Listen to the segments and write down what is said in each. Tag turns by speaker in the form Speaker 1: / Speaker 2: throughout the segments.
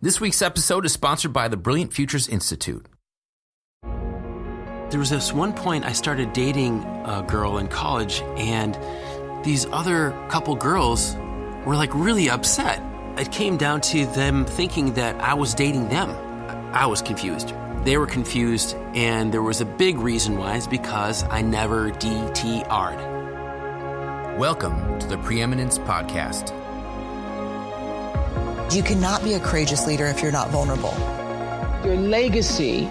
Speaker 1: This week's episode is sponsored by the Brilliant Futures Institute.
Speaker 2: There was this one point I started dating a girl in college, and these other couple girls were like really upset. It came down to them thinking that I was dating them. I was confused. They were confused, and there was a big reason why. It's because I never DTR'd.
Speaker 1: Welcome to the Preeminence Podcast.
Speaker 3: You cannot be a courageous leader if you're not vulnerable.
Speaker 4: Your legacy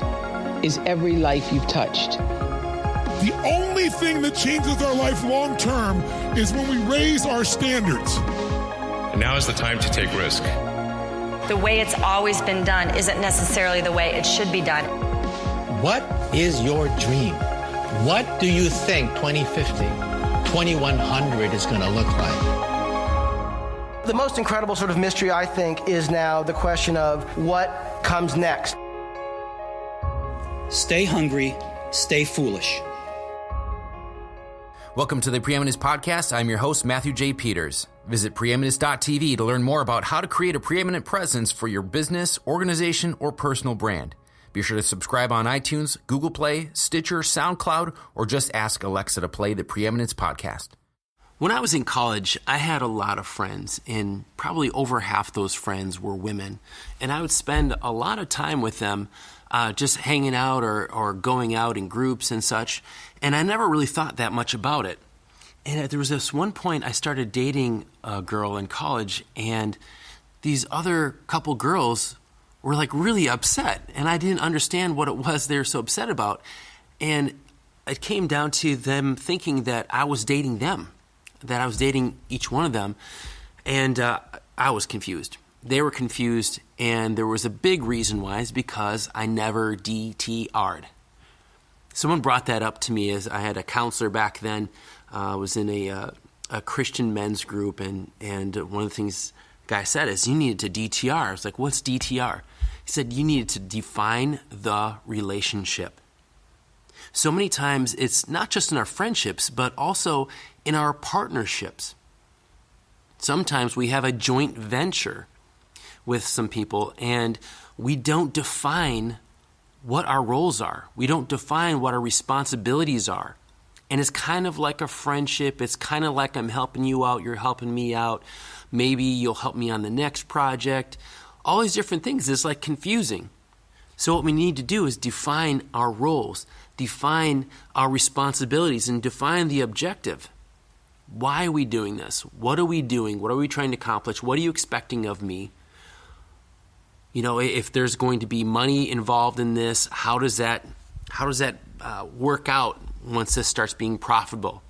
Speaker 4: is every life you've touched.
Speaker 5: The only thing that changes our life long term is when we raise our standards.
Speaker 6: And now is the time to take risk.
Speaker 7: The way it's always been done isn't necessarily the way it should be done.
Speaker 8: What is your dream? What do you think 2050, 2100 is going to look like?
Speaker 9: The most incredible sort of mystery, I think, is now the question of what comes next.
Speaker 10: Stay hungry, stay foolish.
Speaker 1: Welcome to the Preeminence Podcast. I'm your host, Matthew J. Peters. Visit preeminence.tv to learn more about how to create a preeminent presence for your business, organization, or personal brand. Be sure to subscribe on iTunes, Google Play, Stitcher, SoundCloud, or just ask Alexa to play the Preeminence Podcast.
Speaker 2: When I was in college, I had a lot of friends, and probably over half those friends were women. And I would spend a lot of time with them just hanging out or going out in groups and such. And I never really thought that much about it. And there was this one point I started dating a girl in college, and these other couple girls were like really upset. And I didn't understand what it was they were so upset about. And it came down to them thinking that I was dating them, that I was dating each one of them, and I was confused. They were confused, and there was a big reason why. It's because I never DTR'd. Someone brought that up to me as I had a counselor back then. I was in a Christian men's group, and one of the things the guy said is, you needed to DTR. I was like, what's DTR? He said, you needed to define the relationship. So many times it's not just in our friendships, but also in our partnerships. Sometimes we have a joint venture with some people, and we don't define what our roles are. We don't define what our responsibilities are. And it's kind of like a friendship. It's kind of like I'm helping you out, you're helping me out. Maybe you'll help me on the next project. All these different things is like confusing. So what we need to do is define our roles, define our responsibilities, and define the objective. Why are we doing this? What are we doing? What are we trying to accomplish? What are you expecting of me? You know, if there's going to be money involved in this, how does that work out once this starts being profitable?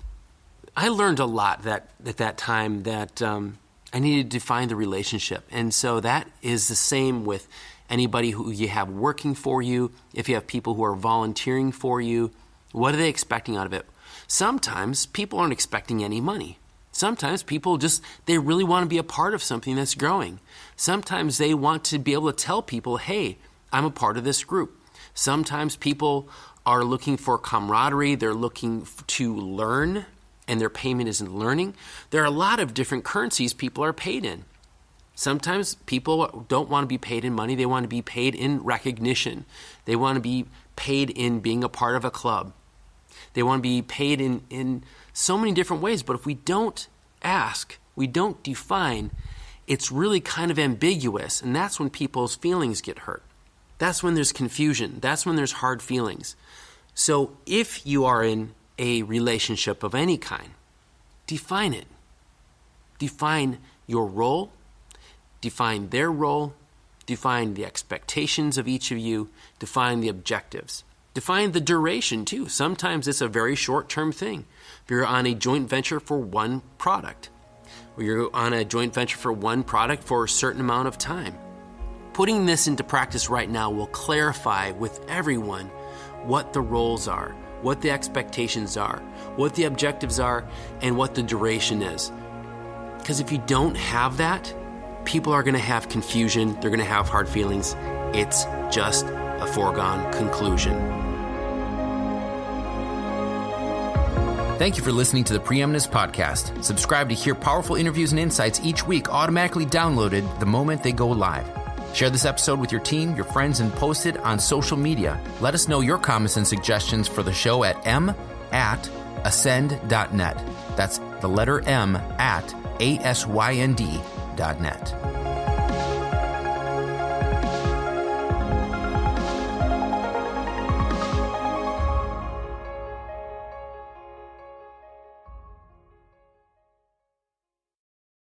Speaker 2: I learned a lot at that time that I needed to define the relationship. And so that is the same with anybody who you have working for you. If you have people who are volunteering for you, what are they expecting out of it? Sometimes people aren't expecting any money. Sometimes people they really want to be a part of something that's growing. Sometimes they want to be able to tell people, hey, I'm a part of this group. Sometimes people are looking for camaraderie. They're looking to learn, and their payment isn't learning. There are a lot of different currencies people are paid in. Sometimes people don't want to be paid in money. They want to be paid in recognition. They want to be paid in being a part of a club. They want to be paid in so many different ways. But if we don't ask, we don't define, it's really kind of ambiguous. And that's when people's feelings get hurt. That's when there's confusion. That's when there's hard feelings. So if you are in a relationship of any kind, define it. Define your role. Define their role. Define the expectations of each of you. Define the objectives. Define the duration, too. Sometimes it's a very short-term thing. If you're on a joint venture for one product, or you're on a joint venture for one product for a certain amount of time. Putting this into practice right now will clarify with everyone what the roles are, what the expectations are, what the objectives are, and what the duration is. Because if you don't have that, people are going to have confusion. They're going to have hard feelings. It's just a foregone conclusion.
Speaker 1: Thank you for listening to the Preeminence Podcast. Subscribe to hear powerful interviews and insights each week automatically downloaded the moment they go live. Share this episode with your team, your friends, and post it on social media. Let us know your comments and suggestions for the show at m@ascend.net. That's the letter M at ASYND.net.